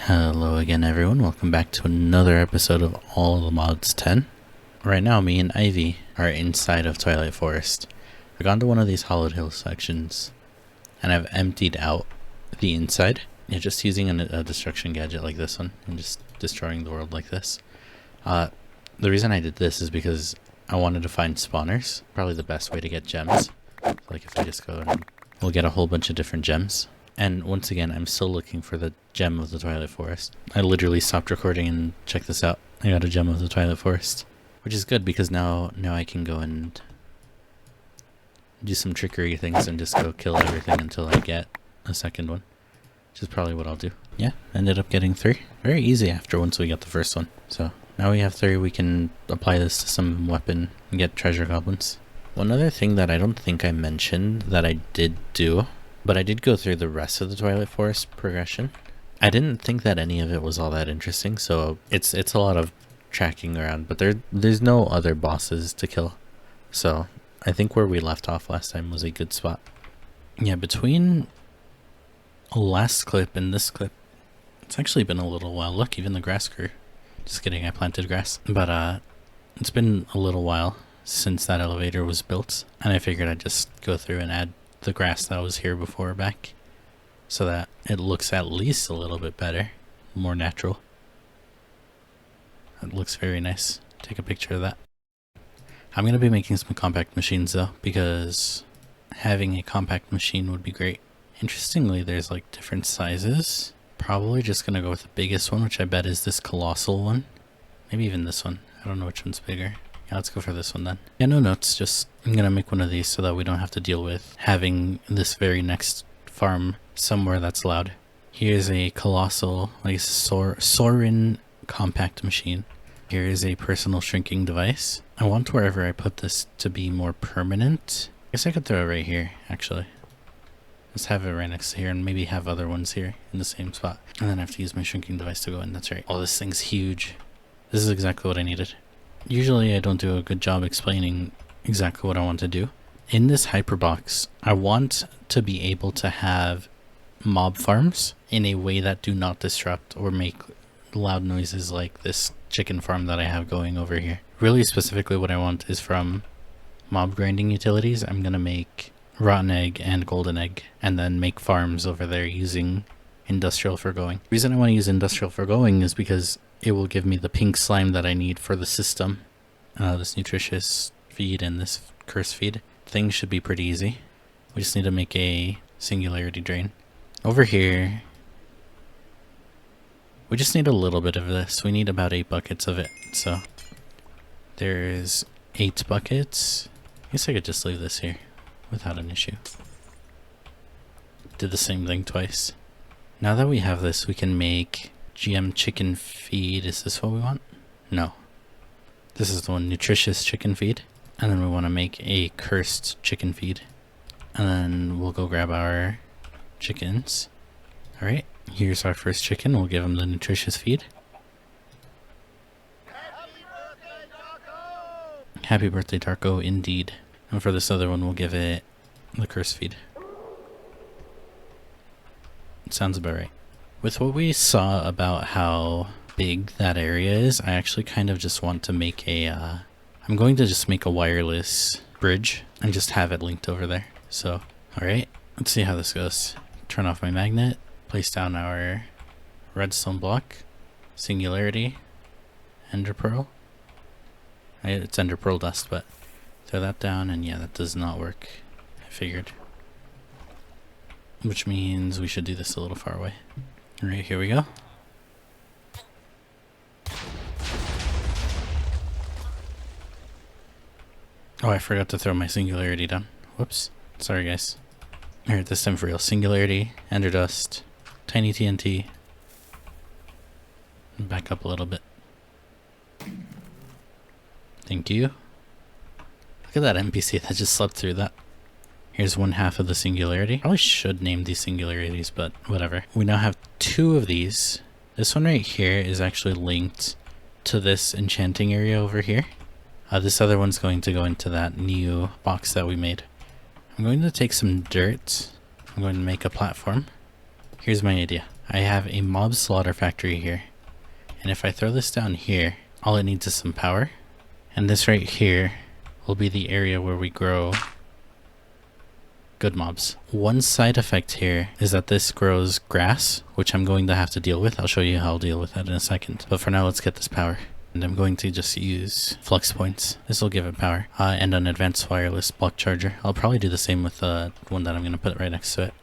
Hello again everyone, welcome back to another episode of All the Mods 10. Right now me and Ivy are inside of Twilight Forest. I've gone to one of these Hollowed Hill sections and I've emptied out the inside. Just using a destruction gadget like this one and just destroying the world like this. The reason I did this is because I wanted to find spawners. Probably the best way to get gems. Like if I just go and we'll get a whole bunch of different gems. And once again, I'm still looking for the gem of the Twilight Forest. I literally stopped recording and check this out. I got a gem of the Twilight Forest, which is good because now I can go and do some trickery things and just go kill everything until I get a second one, which is probably what I'll do. Yeah, ended up getting 3. Very easy after once we got the first one. So now we have 3, we can apply this to some weapon and get treasure goblins. One other thing that I don't think I mentioned that I did do, but I did go through the rest of the Twilight Forest progression. I didn't think that any of it was all that interesting, so it's a lot of tracking around, but there's no other bosses to kill. So I think where we left off last time was a good spot. Yeah, between last clip and this clip, it's actually been a little while. Look, even the grass grew. Just kidding, I planted grass. But it's been a little while since that elevator was built, and I figured I'd just go through and add the grass that was here before back so that it looks at least a little bit better, more natural. It looks very nice. Take a picture of that. I'm going to be making some compact machines though, because having a compact machine would be great. Interestingly, there's like different sizes. Probably just going to go with the biggest one, which I bet is this colossal one. Maybe even this one. I don't know which one's bigger. Yeah, let's go for this one then. Yeah, no notes, just I'm gonna make one of these so that we don't have to deal with having this very next farm somewhere that's loud. Here's a colossal, like Sorin compact machine. Here is a personal shrinking device. I want wherever I put this to be more permanent. I guess I could throw it right here, actually. Just have it right next to here and maybe have other ones here in the same spot. And then I have to use my shrinking device to go in, that's right. Oh, this thing's huge. This is exactly what I needed. Usually I don't do a good job explaining exactly what I want to do. In this hyperbox, I want to be able to have mob farms in a way that do not disrupt or make loud noises like this chicken farm that I have going over here. Really specifically what I want is from mob grinding utilities, I'm going to make rotten egg and golden egg and then make farms over there using industrial foregoing. The reason I want to use industrial foregoing is because it will give me the pink slime that I need for the system. This nutritious feed and this curse feed. Things should be pretty easy. We just need to make a singularity drain. Over here, we just need a little bit of this. We need about 8 buckets of it. So there's 8 buckets. I guess I could just leave this here without an issue. Did the same thing twice. Now that we have this, we can make GM chicken feed. Is this what we want? No. This is the one, nutritious chicken feed. And then we want to make a cursed chicken feed. And then we'll go grab our chickens. Alright, here's our first chicken. We'll give him the nutritious feed. Happy birthday, Darko, indeed. And for this other one, we'll give it the curse feed. It sounds about right. With what we saw about how big that area is, I actually kind of just want to make a, I'm going to just make a wireless bridge and just have it linked over there. So, alright, let's see how this goes. Turn off my magnet, place down our redstone block, singularity, ender pearl. It's ender pearl dust, but throw that down and yeah, that does not work. I figured. Which means we should do this a little far away. Alright, here we go. Oh, I forgot to throw my singularity down. Whoops. Sorry, guys. Alright, this time for real. Singularity, ender dust, tiny TNT. Back up a little bit. Thank you. Look at that NPC that just slept through that. Here's 1/2 of the singularity. Probably should name these singularities, but whatever. We now have 2 of these. This one right here is actually linked to this enchanting area over here. This other one's going to go into that new box that we made. I'm going to take some dirt. I'm going to make a platform. Here's my idea. I have a mob slaughter factory here. And if I throw this down here, all it needs is some power. And this right here will be the area where we grow good mobs. One side effect here is that this grows grass, which I'm going to have to deal with. I'll show you how I'll deal with that in a second. But for now, let's get this power. And I'm going to just use flux points. This will give it power. And an advanced wireless block charger. I'll probably do the same with the one that I'm going to put right next to it.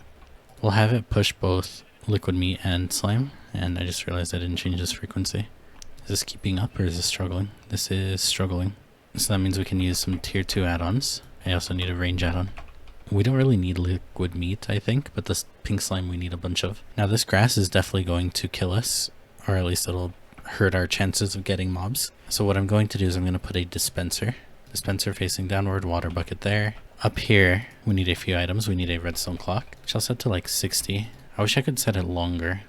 We'll have it push both liquid meat and slime. And I just realized I didn't change this frequency. Is this keeping up or is this struggling? This is struggling. So that means we can use some tier 2 add-ons. I also need a range add-on. We don't really need liquid meat, I think, but this pink slime we need a bunch of. Now this grass is definitely going to kill us, or at least it'll hurt our chances of getting mobs. So what I'm going to do is I'm going to put a dispenser facing downward, water bucket there. Up here, we need a few items. We need a redstone clock, which I'll set to like 60. I wish I could set it longer.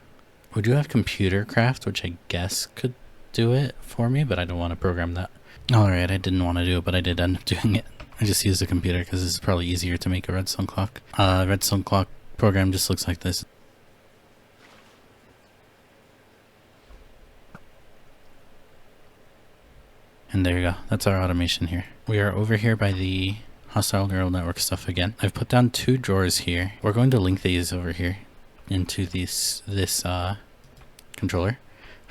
We do have computer craft, which I guess could do it for me, but I don't want to program that. Alright, I didn't want to do it, but I did end up doing it. I just used a computer because it's probably easier to make a redstone clock. Redstone clock program just looks like this. And there you go. That's our automation here. We are over here by the hostile neural network stuff again. I've put down 2 drawers here. We're going to link these over here into this controller.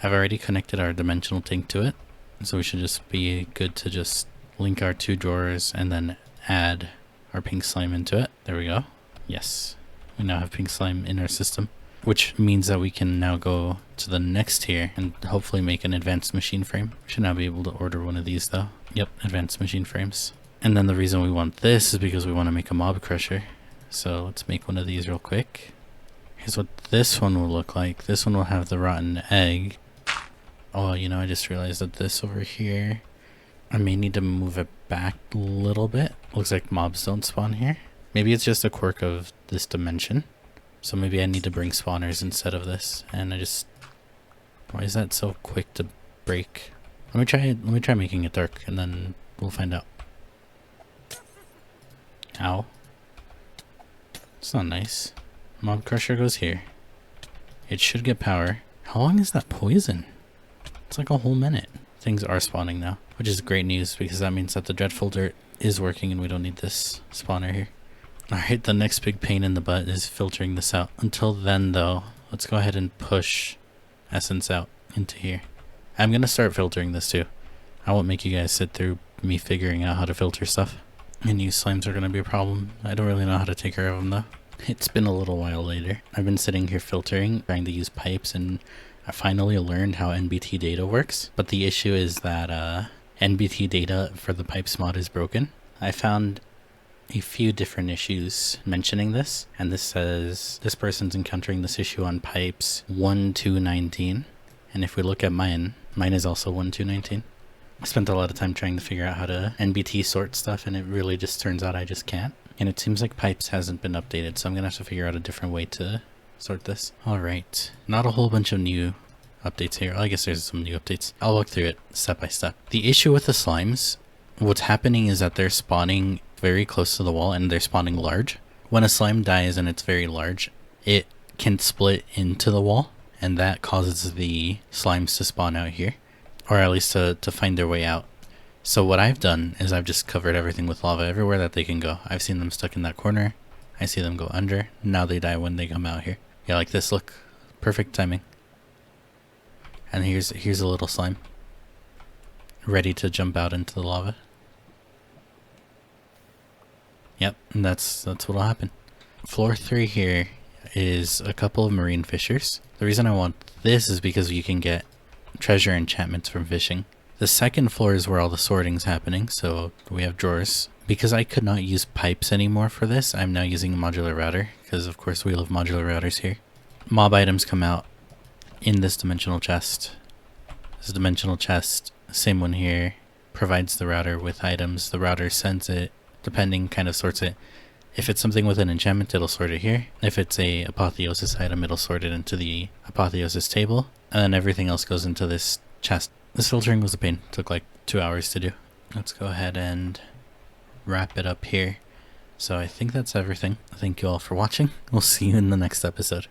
I've already connected our dimensional tank to it. So we should just be good to just link our 2 drawers and then add our pink slime into it. There we go. Yes. We now have pink slime in our system, which means that we can now go to the next tier and hopefully make an advanced machine frame. We should now be able to order one of these though. Yep, advanced machine frames. And then the reason we want this is because we want to make a mob crusher. So let's make one of these real quick. Here's what this one will look like. This one will have the rotten egg. Oh, you know, I just realized that this over here, I may need to move it back a little bit. Looks like mobs don't spawn here. Maybe it's just a quirk of this dimension. So maybe I need to bring spawners instead of this. And why is that so quick to break? Let me try making it dark and then we'll find out. Ow. It's not nice. Mob crusher goes here. It should get power. How long is that poison? It's like a whole minute. Things are spawning now, which is great news because that means that the dreadful dirt is working and we don't need this spawner here. Alright, the next big pain in the butt is filtering this out. Until then though, let's go ahead and push essence out into here. I'm gonna start filtering this too. I won't make you guys sit through me figuring out how to filter stuff. And new slimes are gonna be a problem. I don't really know how to take care of them though. It's been a little while later. I've been sitting here filtering, trying to use pipes, and I finally learned how NBT data works. But the issue is that NBT data for the pipes mod is broken. I found a few different issues mentioning this, and this says this person's encountering this issue on pipes 1.2.19. And if we look at mine is also 1.2.19. I spent a lot of time trying to figure out how to NBT sort stuff, and it really just turns out I just can't. And it seems like pipes hasn't been updated, so I'm gonna have to figure out a different way to sort this. Alright, not a whole bunch of new updates here. Well, I guess there's some new updates. I'll walk through it step by step. The issue with the slimes, what's happening is that they're spawning very close to the wall and they're spawning large. When a slime dies and it's very large, it can split into the wall, and that causes the slimes to spawn out here, or at least to find their way out. So what I've done is I've just covered everything with lava everywhere that they can go. I've seen them stuck in that corner. I see them go under. Now they die when they come out here. Yeah, like this. Look, perfect timing. And here's a little slime ready to jump out into the lava. Yep, and that's what'll happen. Floor 3 here is a couple of marine fishers. The reason I want this is because you can get treasure enchantments from fishing. The second floor is where all the sorting's happening, so we have drawers. Because I could not use pipes anymore for this, I'm now using a modular router, because of course we love modular routers here. Mob items come out in this dimensional chest. This dimensional chest, same one here, provides the router with items. The router sends it, depending, kind of sorts it. If it's something with an enchantment, it'll sort it here. If it's a apotheosis item, it'll sort it into the apotheosis table. And then everything else goes into this chest. This filtering was a pain. It took like 2 hours to do. Let's go ahead and wrap it up here. So I think that's everything. Thank you all for watching. We'll see you in the next episode.